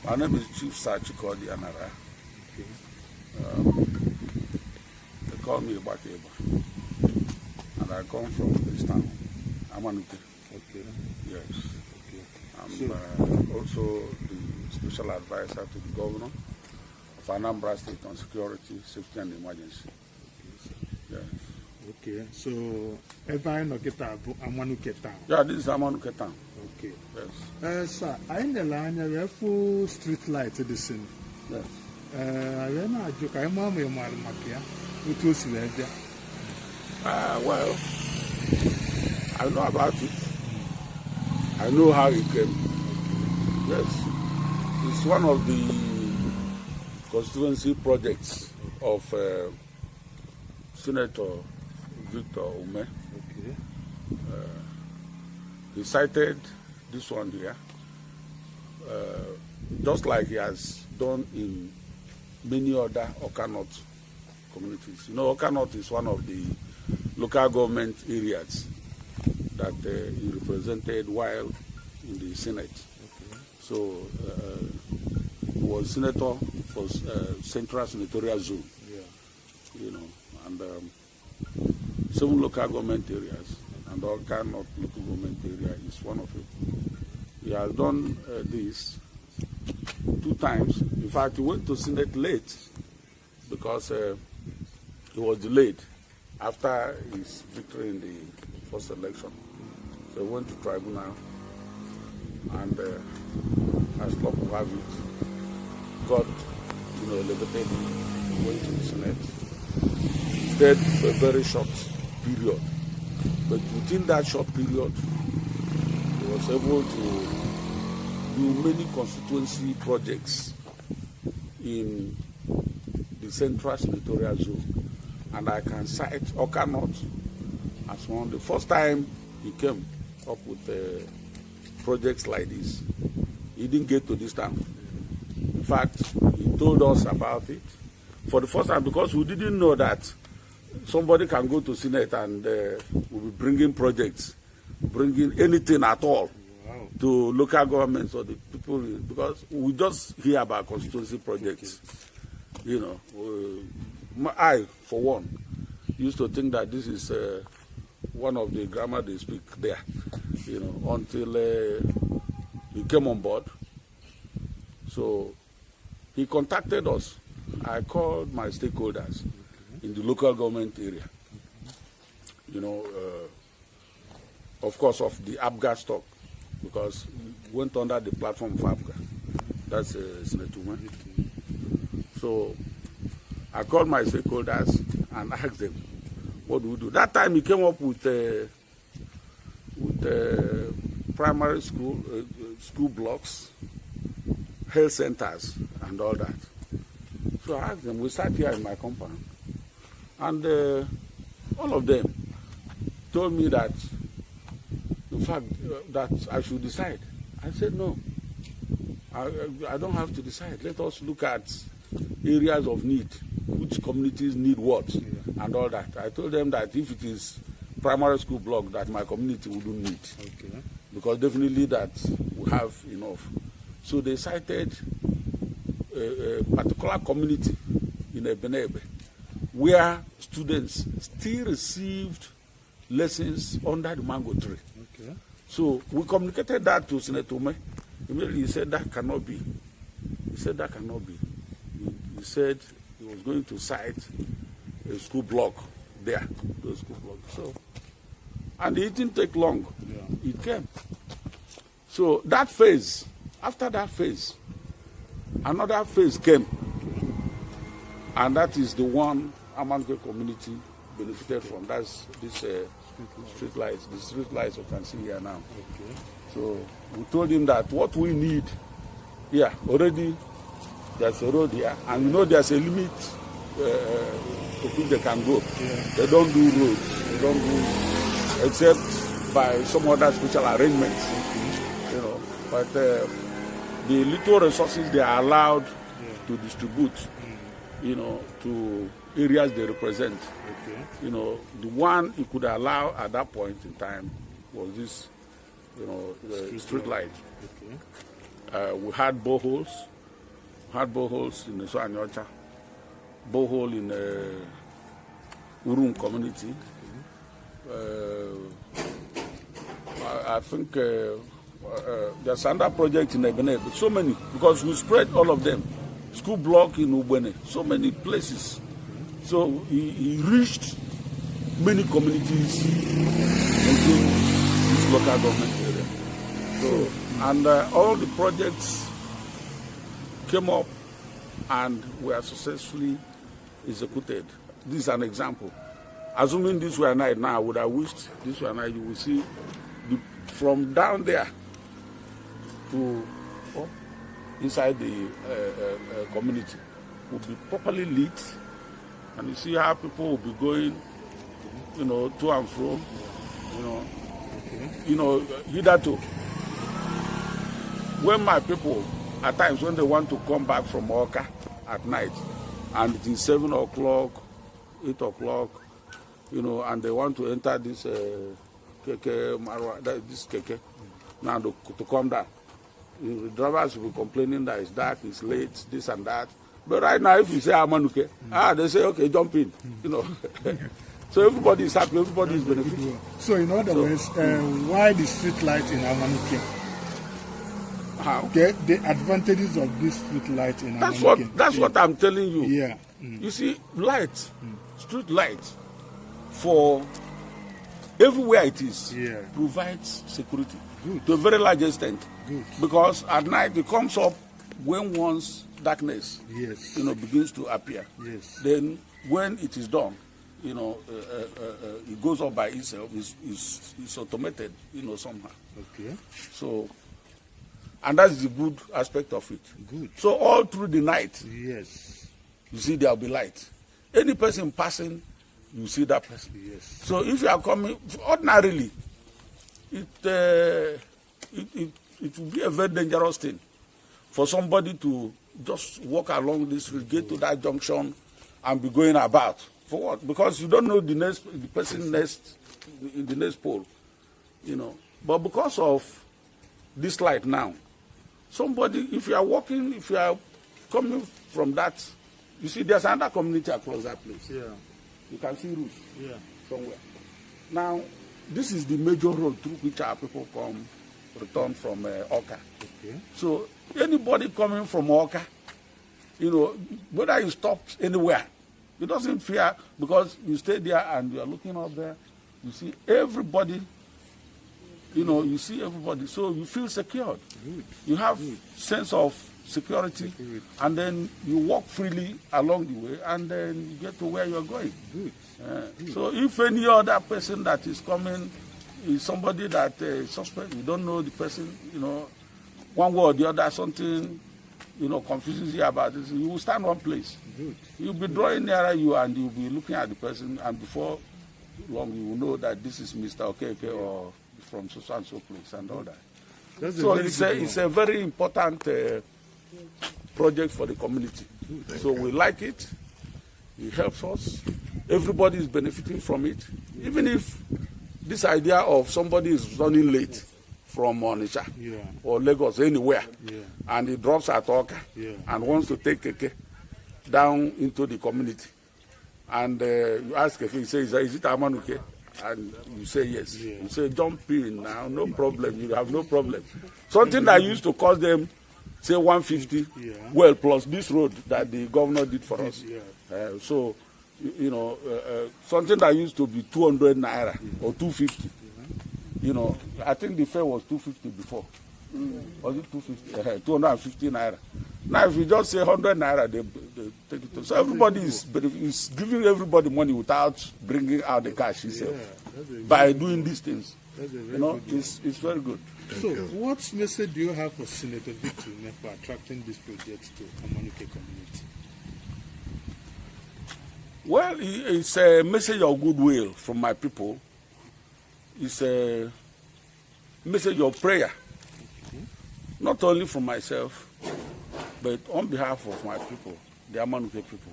My name is Chief Sachikodi Anara. Okay. They call me Igbakigba. And I come from this town, Amanuke. Okay. Yes. Okay. I'm So, also the special advisor to the governor of Anambra State on security, safety and emergency. Yes. okay. So, everyone no get Amanuke town. Yeah, this is Amanuke town. Okay. Yes. Sir, I in the line we have full street light at the scene. Yes. I don't know. I mom me makia. It was there. Well, I know about it. I know how it came. Yes. It's one of the constituency projects of Senator Victor Umeh. Okay. He cited this one here, just like he has done in many other Okanot communities. You know, Okanot is one of the local government areas that he represented while in the Senate. Okay. So he was senator for Central Senatorial Zone. Yeah. You know, and 7 local government areas, and all kind of local government area is one of it. He has done this 2 times. In fact, he went to Senate late because he was delayed after his victory in the first election. So he went to tribunal, and as luck will have it, got elevated, went to the Senate. He stayed for a very short period, but within that short period, he was able to do many constituency projects in the Central Senatorial Zone, and I can cite Okanot as one. The first time he came up with projects like this, he didn't get to this town. In fact, he told us about it for the first time because we didn't know that somebody can go to Senate and will be bringing projects, bringing anything at all. Wow. To local governments or the people, because we just hear about constituency projects. You know, I, for one, used to think that this is one of the grammar they speak there, you know, until he came on board. So he contacted us. I called my stakeholders in the local government area, you know, of course, of the APGA stock, because we went under the platform of APGA. That's Senator Umeh. So I called my stakeholders and asked them, what do we do? That time he came up with primary school, school blocks, health centers, and all that. So I asked them, we sat here in my compound, and all of them told me that, in fact, that I should decide. I said, no, I don't have to decide. Let us look at areas of need, which communities need what, and all that. I told them that if it is primary school block, that my community wouldn't need, because definitely that we have enough. So they cited a particular community in Ebenebe, where students still received lessons under the mango tree. Okay. So we communicated that to Senator Umeh. Immediately he said that cannot be. He said that cannot be. He said he was going to cite a school block there, the school block. So, and it didn't take long. Yeah. It came. So that phase, after that phase, another phase came, and that is the one Amanuke community benefited from. That's this street lights, the street lights you can see here now. Okay. So we told him that what we need here, already there's a road here, and you know there's a limit to which they can go. Yeah. They don't do roads, they don't do, except by some other special arrangements, you know. But the little resources they are allowed to distribute, you know, to areas they represent. Okay. You know, the one he could allow at that point in time was this, you know, the street light. Okay. We had boreholes, had boreholes in the Soanyocha, borehole in Urum community. I think there's another project in Ebene, but so many, because we spread all of them. School block in Ubene, so many places. So he reached many communities within this local government area. So, and all the projects came up and were successfully executed. This is an example. Assuming this were night now, I would have wished this were night. You will see from down there to inside the community will be properly lit, and you see how people will be going, to and fro, hitherto. When my people, at times when they want to come back from Oka at night, and it is 7 o'clock, 8 o'clock, and they want to enter this keke, now to come down. The drivers will be complaining that it's dark, it's late, this and that. But right now, if you say Amanuke, they say, okay, jump in, So everybody is happy, everybody is benefiting. So in other words, why the street light in Amanuke? How? Okay, the advantages of this street light in Amanuke. That's what I'm telling you. Yeah. You see, light, street light, for everywhere it is, provides security to a very large extent. Good. Because at night it comes up when once darkness begins to appear. Yes. Then when it is done, it goes up by itself. It's automated, somehow. Okay. So, and that's the good aspect of it. Good. So all through the night, yes, you see there will be light. Any person passing, you see that person. Yes. So if you are coming, ordinarily, it would be a very dangerous thing for somebody to just walk along this road, get to that junction, and be going about. For what? Because you don't know the person next in the next pole, But because of this light now, somebody, if you are walking, if you are coming from that, you see, there's another community across that place. Yeah. You can see roofs. Yeah. Somewhere. Now, this is the major road through which our people return from Oka. Okay. So anybody coming from Oka, whether you stop anywhere, it doesn't fear, because you stay there and you are looking up there, you see everybody, you see everybody, so you feel secured. Good. You have sense of security, and then you walk freely along the way, and then you get to where you're going. Good. So if any other person that is coming is somebody that suspect, you don't know the person, one way or the other, something, confuses you about this, you will stand one place. Good. You'll be drawing nearer you, and you'll be looking at the person, and before long you will know that this is Mr. Okeke or from so and so place and all that. So it's a very important project for the community. So we like it. It helps us. Everybody is benefiting from it. Even if this idea of somebody is running late from Onitsha or Lagos, anywhere, and he drops at Oka and wants to take Keke down into the community, and you ask if he says, is it Amanuke? And you say yes. You say, jump in now, no problem. You have no problem. Something that used to cost them, say, 150, well, plus this road that the governor did for us. So, something that used to be 200 naira or 250. I think the fare was 250 before. Was it 250? 250 naira. Now, if you just say 100 naira, they take it. So everybody is giving everybody money without bringing out the cash itself by doing these things. It's very good. So, what message do you have for Senator Victor Umeh for attracting these projects to Amanuke community? Well, it's a message of goodwill from my people. It's a message of prayer, not only from myself, but on behalf of my people, the Amanuke people.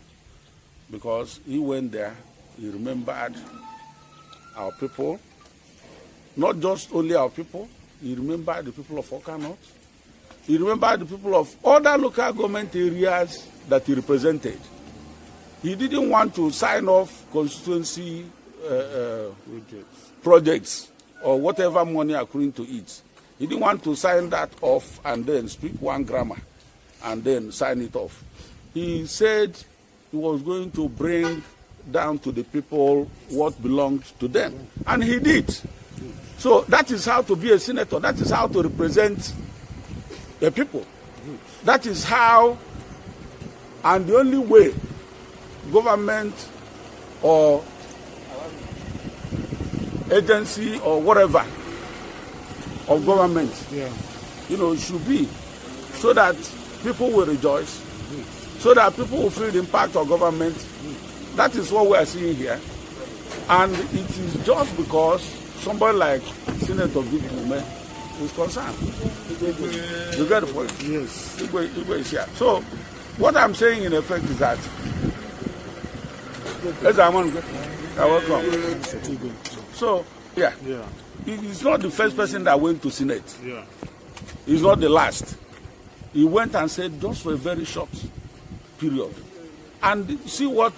Because he went there, he remembered our people, not just only our people, he remembered the people of Oka North, He remembered the people of other local government areas that he represented. He didn't want to sign off constituency projects or whatever money accruing to it. He didn't want to sign that off and then speak one grammar and then sign it off. He said he was going to bring down to the people what belonged to them. And he did. So that is how to be a senator. That is how to represent the people. That is how, and the only way government or agency or whatever of government, should be, so that people will rejoice, so that people will feel the impact of government. That is what we are seeing here. And it is just because somebody like Senator Victor Umeh is concerned. You get the point? Yes. Igbo is here. So, what I'm saying in effect is that, welcome. So, he's not the first person that went to Senate. Yeah. He's not the last. He went and said just for a very short period. And see what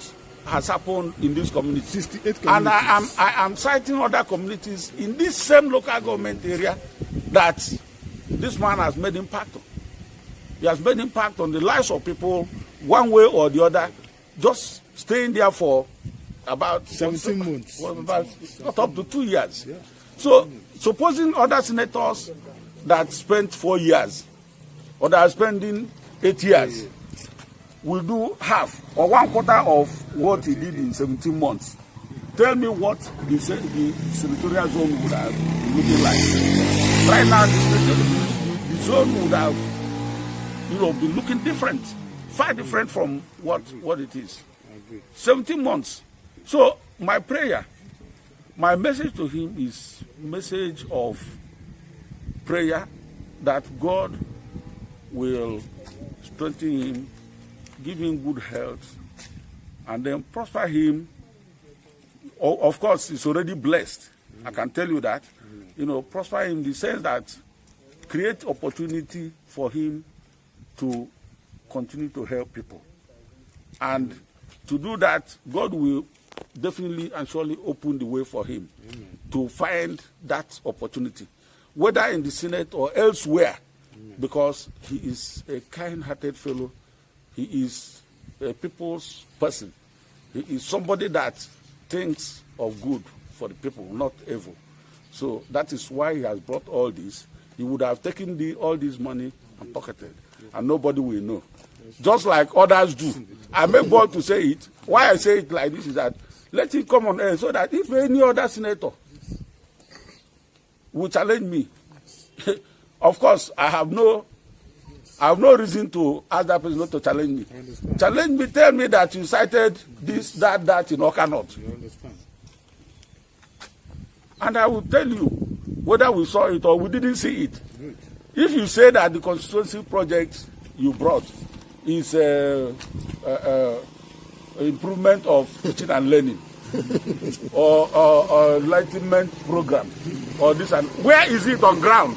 has happened in this community. 68 communities. And I am citing other communities in this same local government area that this man has made impact on. He has made impact on the lives of people one way or the other, just staying there for about 17 months. Not up to 2 years. Yeah. So, supposing other senators that spent 4 years or that are spending 8 years will do half or 1/4 of what he did in 17 months. Tell me what the senatorial zone would have been looking like. Right now, the zone would have, been looking different, far different from what it is. 17 months. So my prayer, my message to him is message of prayer that God will strengthen him, give him good health, and then prosper him. Of course, he's already blessed. I can tell you that. Prosper him in the sense that create opportunity for him to continue to help people. And to do that, God will definitely and surely open the way for him to find that opportunity, whether in the Senate or elsewhere, because he is a kind-hearted fellow. He is a people's person. He is somebody that thinks of good for the people, not evil. So that is why he has brought all this. He would have taken all this money and pocketed, and nobody will know. Just like others do. I make bold to say it. Why I say it like this is that let it come on air so that if any other senator will challenge me, of course I have no reason to ask that person not to challenge me. Challenge me, tell me that you cited this, that in Oka North. You understand? And I will tell you whether we saw it or we didn't see it. Good. If you say that the constituency project you brought is improvement of teaching and learning or enlightenment program or this, and where is it on ground?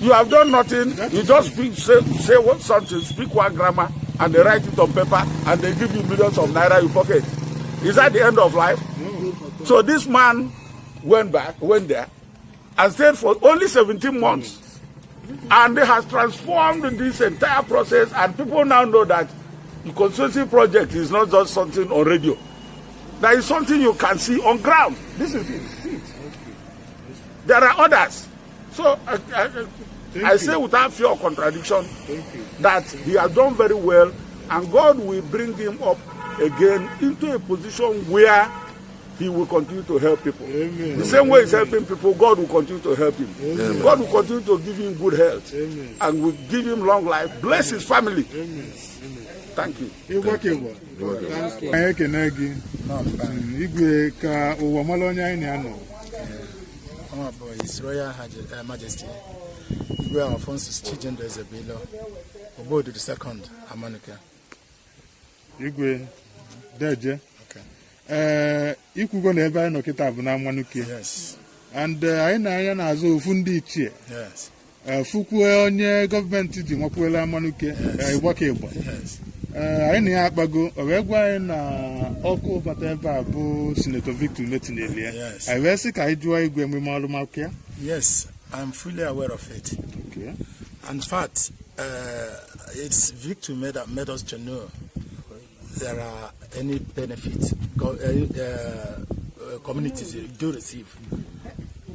You have done nothing. You just say what something, speak one grammar, and they write it on paper, and they give you millions of naira in your pocket. Is that the end of life? So this man went there, and stayed for only 17 months, and they has transformed this entire process. And people now know that the constituency project is not just something on radio. There is something you can see on ground. This is it. See it. There are others. So I say without fear of contradiction that he has done very well, and God will bring him up again into a position where he will continue to help people. Amen. The same way he's helping people, God will continue to help him. Amen. God will continue to give him good health. Amen. And will give him long life. Bless his family. Amen. Thank you. Igbakigba. His Royal Majesty, Igwe Alphonsus Chijindu Ezebilo, Obodo II Amanuke. Igwe Deje. Ikwugo na ebe anyị nọ kịta bụ na Amanuke. Yes. And anyị na-anya n'azụ ofu ndị ichie. Yes. Fukwe onye gọọmenti ji nwakwuola Amanuke Igbakigba. Anyị na ya akpago o wee gwa anyị na ọkụ bata ebe a bụ Senator Victor Umeh tinyere ya. Anyị wee sị ka anyị jụọ igwe emume ọlụmakụ ya. Yes, I'm fully aware of it. Okay. In fact, it's Victor Umeh that made us to know there are any benefits communities do receive.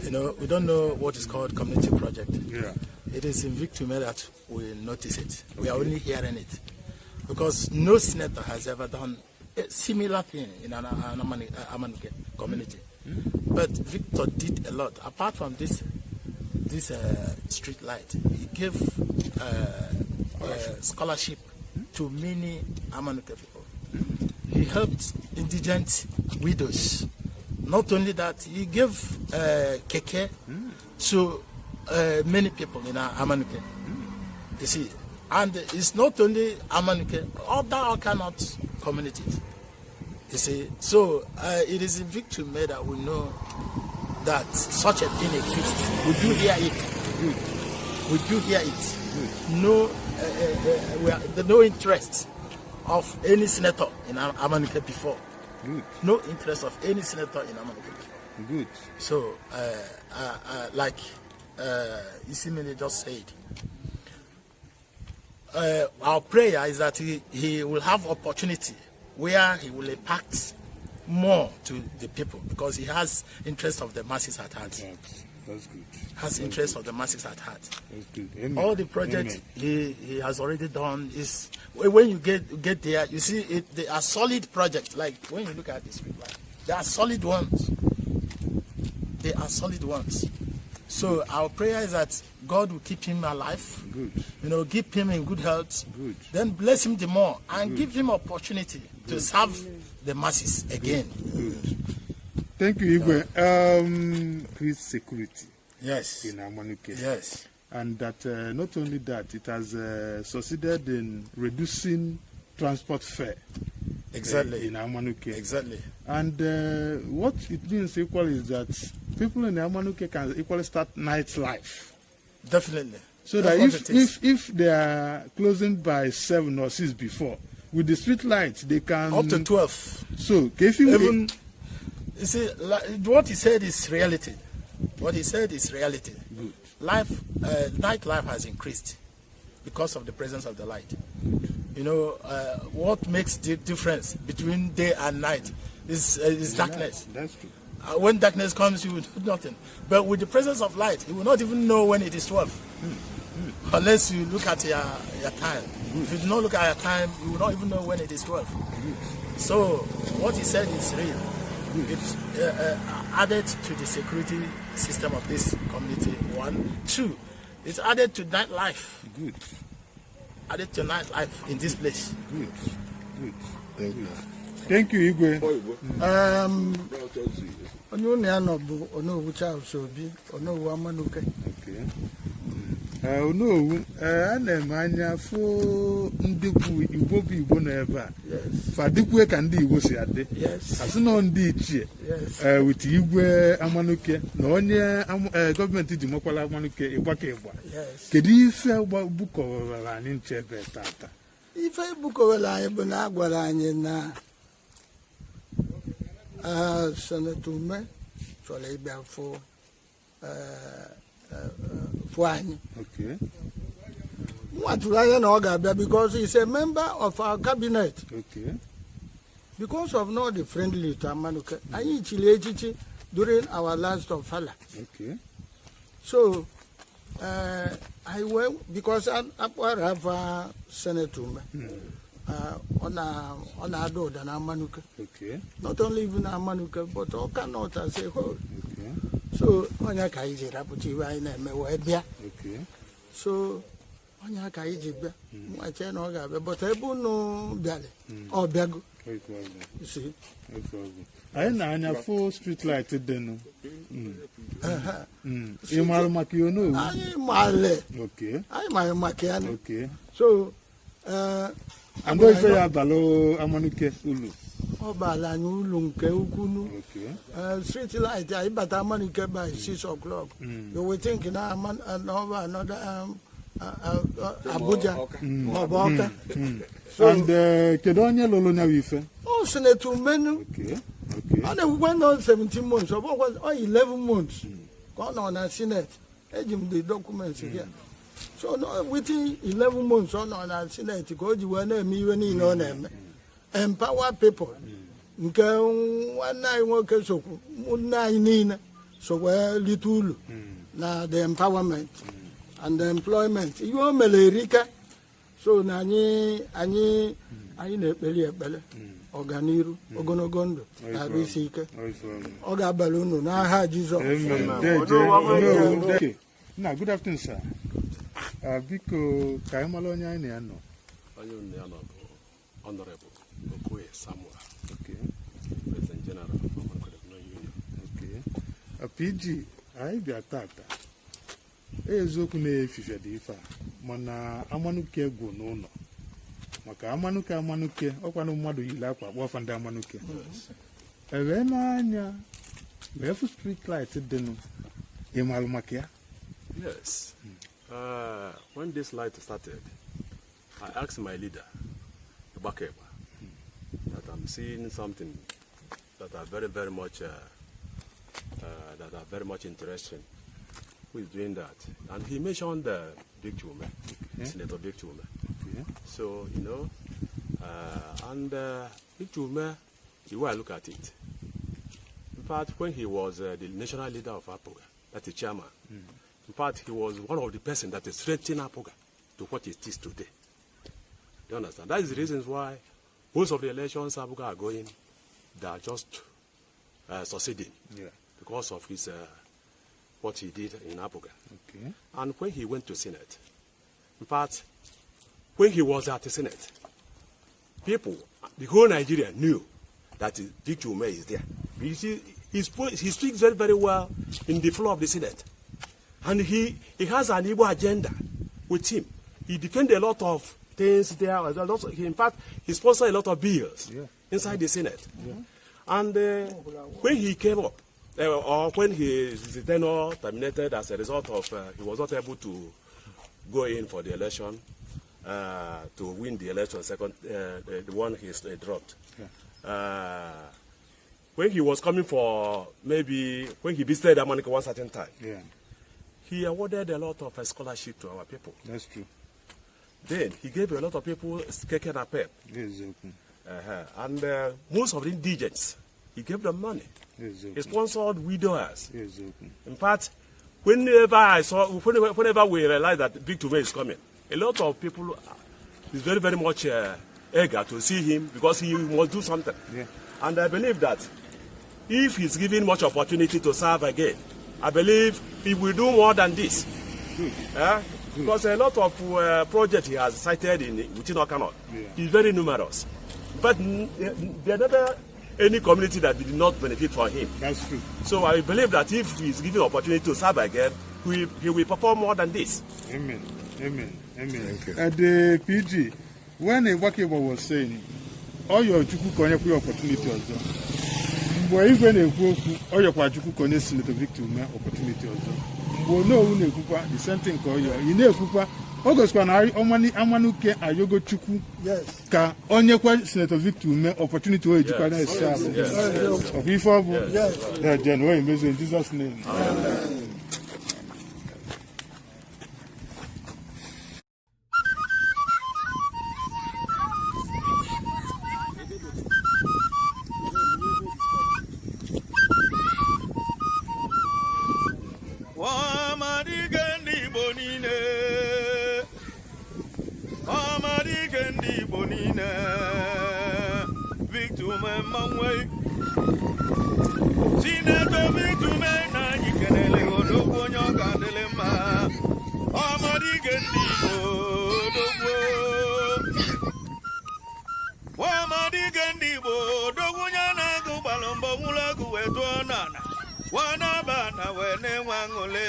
You know, we don't know what is called community project. Yeah. It is in Victor Umeh that we notice it. We are only hearing it. Because no senator has ever done a similar thing in an Amanuke community. But Victor did a lot. Apart from this street light, he gave scholarship to many Amanuke people. He helped indigent widows. Not only that, he gave keke to many people in Amanuke. You see, and it's not only Amanuke, other cannot communities. You see, so it is in Victor Umeh that we know that such a thing exists. We do hear it. We do hear it. No, no interest of any senator in Amanuke before. Good. No interest of any senator in Amanuke before. Good. So, like Isimene just said, our prayer is that he will have opportunity where he will impact more to the people because he has interest of the masses at heart. That's good. Has interest of the masses at heart. That's good. Amen. All the projects he has already done is when you get there, you see they are solid projects. Like when you look at this street light, they are solid ones. They are solid ones. So our prayer is that God will keep him alive. Good. You know, keep him in good health. Good. Then bless him the more and give him opportunity to serve the masses again. Good. Thank you, Igwe. Increased security. Yes. In Amanuke. Yes. And that not only that, it has succeeded in reducing transport fare. Exactly. In Amanuke. Exactly. And what it means equally is that people in Amanuke can equally start nightlife. Definitely. So that if they are closing by 7 or 6 before, with the street lights, they can... Up to 12. So, if you... Even, you see, what he said is reality. What he said is reality. Good. Nightlife has increased because of the presence of the light. You know, what makes the difference between day and night is darkness. That's true. When darkness comes, you will do nothing. But with the presence of light, you will not even know when it is 12. Unless you look at your time. If you do not look at your time, you will not even know when it is 12. So, what he said is real. It's added to the security system of this community, 1. 2, it's added to nightlife. Good. Added to nightlife in this place. Good. Good. Thank you. Thank you, Igwe. Okay. No, Anemania for Ndi Igbo never. Yes. Fadikwe can Ndi Igbo si ade. Yes. As no Ndi Ichie. Yes. With Igwe Amanuke. No onye government ji mokwala Amanuke Igbakigba. Yes. Kedi ife buko wala ni nchebe tata. Ife buko wala anyị bụ na agwara anyị na Senator Umeh chọrọ ịbịa fụ anyị. Okay. Nwatụrụ anya na ọ ga-abịa because he's a member of our cabinet. Okay. Because of not the friendly to Amanuke. Anyị chili echichi during our last of Fala. Okay. So I went because I have Senator Umeh. On Ado than Amanuke. Okay. Not only even Amanuke, but all cannot as a whole. Okay. So Onyaka is a raputi wine and Mewebia. Okay. So Onyaka is a but I no belly or bego. You see. I know full street light then. Imal Makiono. I'm Male. Okay. I'm my Makian. Okay. So I'm going to say Abalo Amanuke Ulu. ọ bara anyị ụlọ nke ukwunu street light anyị bata Amanuke by 6 o'clock you will think na another Abuja maọbụ Ọka. And kedu onye lụrụ nya ife? O Senator Umeh ọ na-ekwukwa nọ 17 months ọ 11 months ka ọ nọ na Senate. Eji m the documents here. So no, within 11 months ọ nọ na Senate ka o ji wee na-eme ihe niile ọ na-eme. Empower people. Nke nwanne anyị nwoke sokwu nne anyị niile so wee lite ulu na the empowerment and the employment. Ihe o mere erika. So na anyị na-ekpeli ekpele ọganiru ogologo ndụ arụ isi ike ọ ga-abalị unu n'aha Jizọs. Na good afternoon sir. Biko ka anyị mara onye anyị na-anọ. Onye nne ya nọ bụ Honorable Okoye Samuel, President General of Amanuke Union. PG anyị bịa tata eziokwu na-efife dị ife a mana Amanuke gwụ n'ụlọ maka Amanuke ọkwanụ mmadụ yiri akwa kpọfa ndị Amanuke ewee n'anya wee fụ street light dịnụ ịmalụ maka ya. Yes. When this light started, I asked my leader, Igbakigba, that I'm seeing something that are very much interesting. Who is doing that? And he mentioned Victor Umeh, Senator Victor Umeh. So and Victor Umeh, the way I look at it, in fact, when he was the national leader of APGA, that's the chairman. In fact, he was one of the persons that is strengthening APGA to what it is today. Do you understand? That is the reasons why most of the elections APGA are going, they are just succeeding because of his what he did in APGA. And when he went to Senate, in fact, when he was at the Senate, people, the whole Nigeria knew that Victor Umeh is there. He speaks very, very well in the floor of the Senate. And he has an Igbo agenda with him. He defends a lot of things there. In fact, he sponsors a lot of bills inside the Senate. And when he came up, or when his tenure terminated as a result of he was not able to go in for the election, to win the election, the one he dropped. When he was coming for, maybe when he visited Amanuke one certain time, he awarded a lot of scholarship to our people. That's true. Then he gave a lot of people cake and pep. And most of the indigents, he gave them money. He sponsored widowers. In fact, whenever we realize that Victor Umeh is coming, a lot of people is very, very much eager to see him because he must do something. And I believe that if he's given much opportunity to serve again, I believe he will do more than this. Because a lot of projects he has cited within Okanon is very numerous. But there are never any community that did not benefit from him. That's true. So I believe that if he is given opportunity to serve again, he will perform more than this. Amen. At the PG, when Igbakigba was saying, all your Chukwu connect with opportunity also. But even if all your Chukwu connect Senator Victor Umeh opportunity also. But no, the same thing call you. You know, August when Amanuke ayogo Chukwu. Yes. Ka onye kwa Senator Victor Umeh opportunity to educate na serve. Of before. Yes. Janu in Jesus' name. Amen. Victor Umeh manwe Senator Victor Umeh na yikenele odogwo onye gadele ma Amarige Ndi Igbo odogwo Amarige Ndi Igbo odogwo onye na-agụ gbalombo nwulagu wetu onana wana bana wene nwangole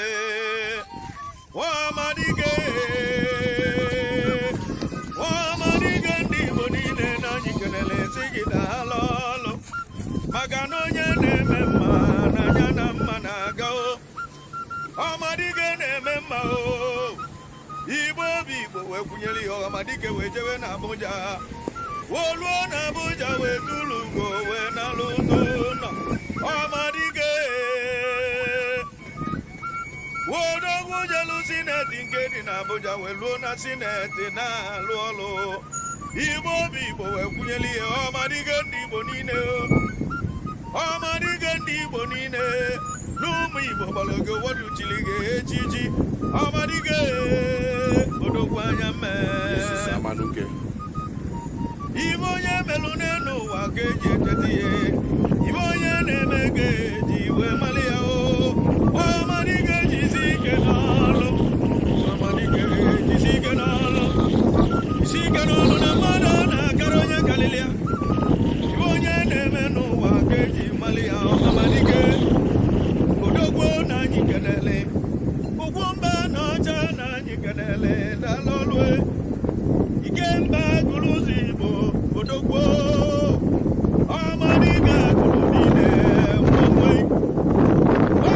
Amarige Ndi Igbo niile na yikenele sigida lolo Amadike wee jebe na Abuja woluo na Abuja wee tulugo wee nalụ n'ụlọ Amadike wodogwu jelu sineti nke dị na Abuja wee luo na sineti na-alụ ọlụ Igbo bụ Igbo wee kwunyeli ihe Amadike ndị Igbo niile Amadike ndị Igbo niile n'ụmụ Igbo gbalogo wodu chili gị echichi Amadike odogwu anya mee Amanuke. Ibe onye melụ n'elu ụwa ka eji echeta ihe ibe onye na-eme ka eji iwe mali ya Amadike jisi ike n'ọlụ Amadike jisi ike n'ọlụ isi ike n'ọlụ na mmadụ na-akara onye kalili ya ibe onye na-eme n'ụwa ka eji mali ya Amadike odogwu na anyị kenele ugwu mba na ọcha na anyị kenele dalolue Ikemba guluzi Igbo odogwu Amadike gulu niile mgbanwe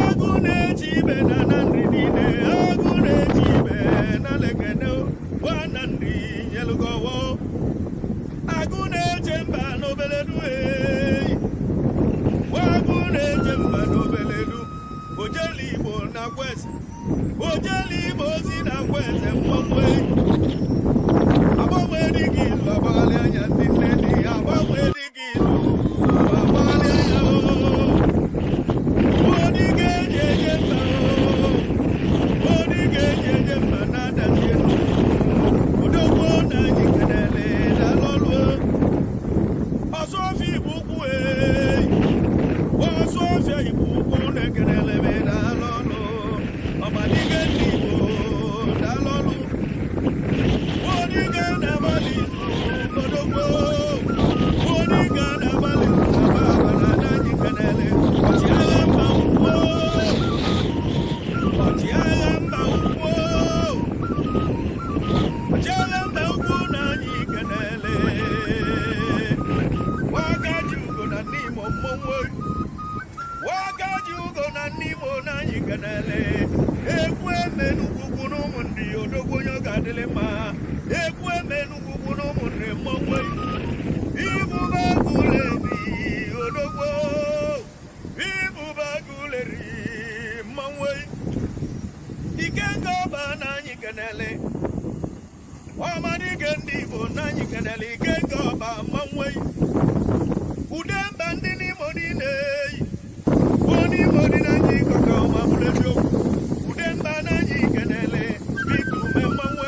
agụ na-eji ibe na nri niile agụ na-eji ibe na lekene wana nri nyelugowo agụ na-eche mba n'obeledu agụ na-eche mba n'obeledu ojeli Igbo na kweze ojeli Igbo si na kweze mgbanwe agbanwe dị gị ilu agbaghalị anya ndị nne dị ya agbanwe dị gị ilu agbaghalị anya Amadike eji eje mba Amadike eji eje mba na-adazi elu odogwu na anyị kenele dalọlụ Ọsọfịa Igbo ukwu Ọsọfịa Igbo ukwu na-ekenele me dalọlụ Amadike ndị Igbo dalọlụ Odiga na bali odogwo Odiga na bali baba na daji kenele Otiagha mba ukwo Otiagha mba ukwo Otiagha mba ukwo na anyị kenele Wagaji ugo na n'imo mmọnwụ Wagaji ugo na n'imo na anyị kenele Ekwu emenu ugwu n'ụmụ ndị odogwu onye ọ ga-adịlị mma ekwu emenu ugwu n'ụmụ ndị mmọnwụ Ibuba guleri odogwu Ibuba guleri mmọnwụ Ikenga ọba na anyị kenele Amadike ndị Igbo na anyị kenele Ikenga ọba mmọnwụ Udemba ndị n'Imo niile Onimo dị na anyị kọka ọma bụrụ eziokwu Udemba na anyị kenele Victor Umeh mmọnwụ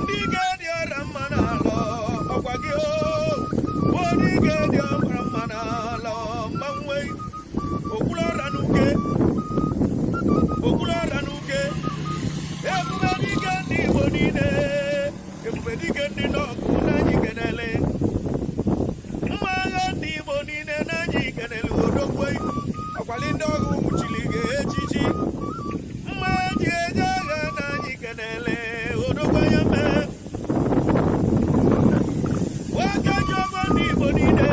ndị ga-adị ọra mma n'ala ọkwa gị ndị ga-adị ọra mma n'ala mmọnwụ okwulu ọra n'uke ebube dike ndị Igbo niile ebube dike ndị n'ọkụ na anyị kenele mma agha ndị Igbo niile na anyị kenele odogwu ọkwali ndị ọgụ nwụchiri gị echichi mma eji eje agha na anyị kenele odogwu anya mee wakaji ọgọ ndị Igbo niile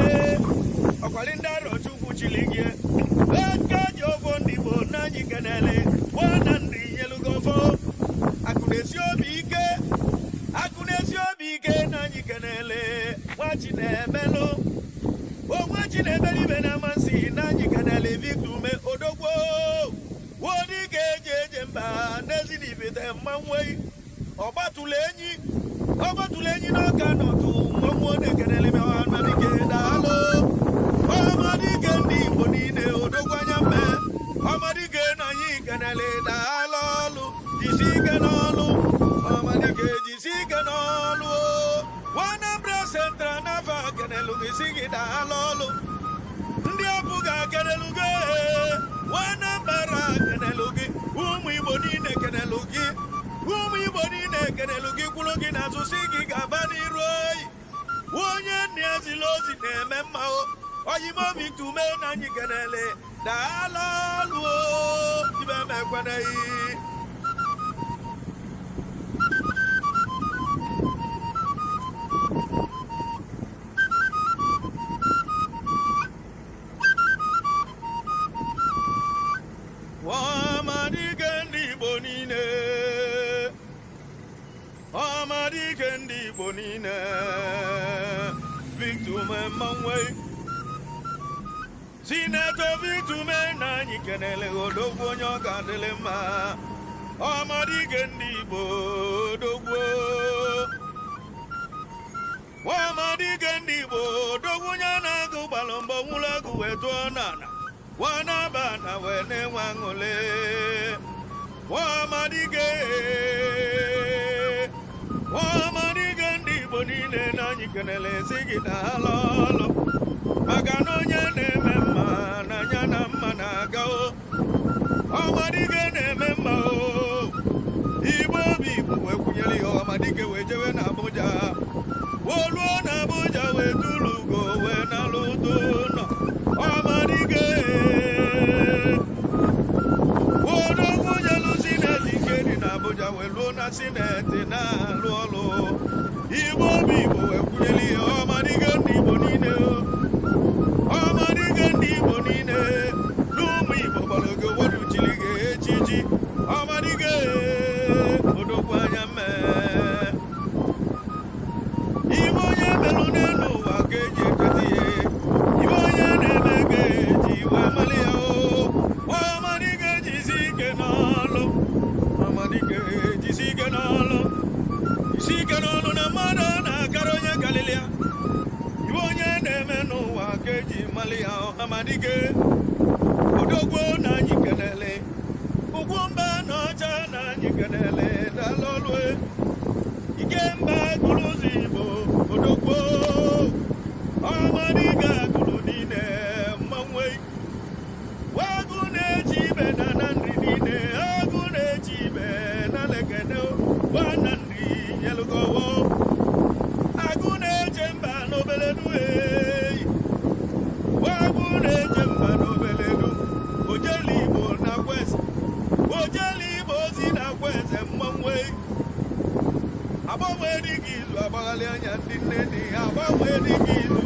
ọkwali ndị arọchukwu chiri gị wakaji ọgọ ndị Igbo na anyị kenele wana ndị nyelugofo akụnesi obi ike na anyị kenele nwachi na-emelụ onwachi na-emeli ibe na amasị na anyị kenele Victor Umeh odogwu Wodike eji eje mba n'ezinibite mmanwụ ọgbatụla enyi n'ọka n'otu mmọnwụ na-ekenele me Amadike daalụ Amadike ndị Igbo niile odogwu anya mme Amadike na anyị kenele daalụ ọlụ jisi ike n'ọlụ Amadike jisi ike n'ọlụ Anambra Central n'afọ kenelu gị si gị daalụ ọlụ ndị APGA kenelu gị Anambra kenelu gị ụmụ Igbo niile kenelu gị ụmụ Igbo niile kenelu gị kwuru gị n'azụ si gị gaba n'iru oyi onye nne ezila ozi na-eme mma oyimo Victor Umeh na anyị kenele daalụ ọlụ ibe emekweneghị Amadike ndị Igbo niile ọmadike ndị Igbo niile Victor Umeh Mmanwe Senator Victor Umeh na anyị kenele odogwu onye ọ ga-adịlị mma ọmadike ndị Igbo odogwu ọmadike ndị Igbo odogwu onye na-agụ gbalụ mbọ nwụrụ agụ wee tụọ n'ala wanaba na wee na-enwe aṅụle ọmadike ndị Igbo niile na anyị kenele si gị na ha lọlụ maka na onye na-eme mma na anya na mma na-aga ọmadike na-eme mma Igbo obi Igbo wee kwunyere ya ọmadike wee jewe na Abuja oluo na Abuja wee tụrụ ugo wee nalụ ụtụ nọ ọmadike odogwu jelu sineti nke dị na Abuja wee luo na sineti na-alụ ọlụ Igbo obi Igbo wee kwunyere ya ọmadike ndị Igbo niile ọmadike ndị Igbo niile n'ụmụ Igbo gbara oge wodu chiri gị echichi ọmadike odogwu anya mmee Igbo onye melụ n'elu ụwa ka eji ekete ihe Igbo onye na-eme ka eji wee mali ya ọmadike jisi ike n'ọlụ ọmadike jisi ike n'ọlụ isi ike n'ọlụ na mmadụ na-akara onye kalili ya Igbo onye na-eme n'ụwa ka eji mali ya ọmadike odogwu na anyị kenele ugwu mba na ọcha na anyị kenele dalolue Ikemba gụrụ ụzọ Igbo odogwu ọmadike gụrụ niile Mmanwe agụ na-eji ibe na nri niile agụ na-eji ibe na lekene gwana nri nyelugowo agụ na-eche mba n'obele du agụ na-eche mba n'obele du ojeli Igbo na kweze ojeli Igbo ozi na kweze Mmanwe agbanwe dịka izu agbaghalị anya ndị nne dị agbanwe dịka izu